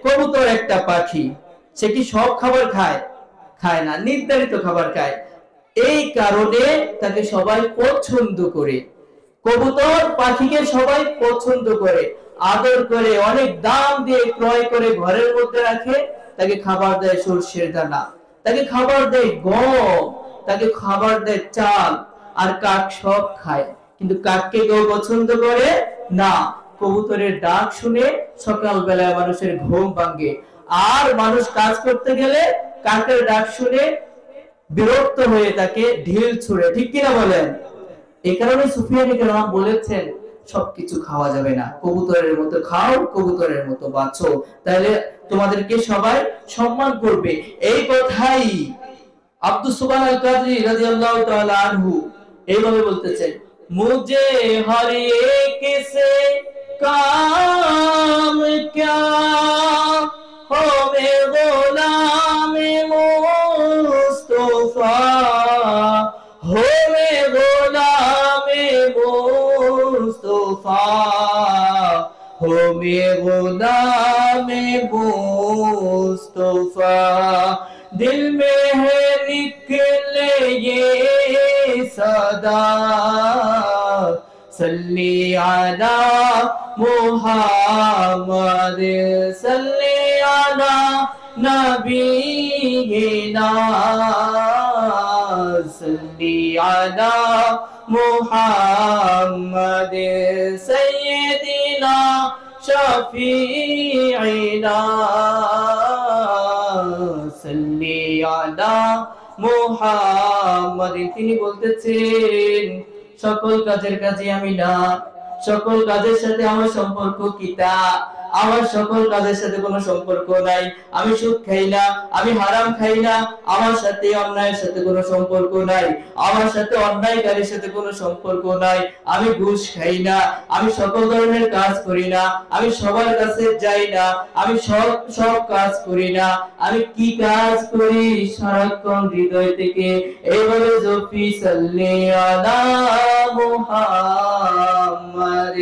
কবুতর একটা পাখি, সে কি সব খাবার খায়? খায় না, নির্ধারিত খাবার খায়। এই কারণে তাকে সবাই পছন্দ করে। কবুতর পাখিকে সবাই পছন্দ করে, আদর করে, অনেক দাম দিয়ে ক্রয় করে ঘরের মধ্যে রাখে। তাকে খাবার দেয় সরষের দানা, তাকে খাবার দেয় গম, তাকে খাবার দেয় চাল। আর কাক সব খায়, কিন্তু কাককে কেউ পছন্দ করে না। কবুতরের ডাক শুনে সকাল বেলায় মানুষের ঘুম ভাঙে, আর মানুষ কাজ করতে গেলে কাকের ডাক শুনে বিরক্ত হয়ে তাকে ঢিল ছুড়ে। ঠিক কিনা বলেন? এই কারণে সুফিয়ান কেরাম বলেছেন সবকিছু খাওয়া যাবে না, কবুতরের মতো খাও, কবুতরের মতো বাঁচো, তাহলে তোমাদেরকে সবাই সম্মান করবে। এই কথাই আব্দুস সুবহান আল কাদরি রাদিয়াল্লাহু তাআলা আনহু এইভাবে বলতেছেন, মুঝে হর এক সে কাম ক্যা हो मैं गुलाम मुस्तफा, हो मैं गुलाम मुस्तफा, हो मैं गुलाम मुस्तफा। दिल में है निकले ये सदा, सल्ली अला मुहम्मद, सल्ली अला नबीना, सल्ली अला मुहम्मद सय्यदिना शफीइना, सल्ली अला मुहम्मद। তিনি বলতেছেন সকল কাজের কাজে আমি না, সকল কাজের সাথে আমার সম্পর্ক কিতা, আমার সকল কাজের সাথে কোনো সম্পর্ক নাই। আমি সুদ খাই না, আমি হারাম খাই না, আমার সাথে অন্যায়ের সাথে কোনো সম্পর্ক নাই, আমার সাথে অন্যায়কারীর সাথে কোনো সম্পর্ক নাই। আমি ঘুষ খাই না, আমি সকল ধরনের কাজ করি না, আমি সবার কাছে যাই না, আমি সব কাজ করি না। আমি কি কাজ করি? সারাক্ষণ হৃদয় থেকে এইভাবে জপি, সাল্লি আলা মুহাম্মাদ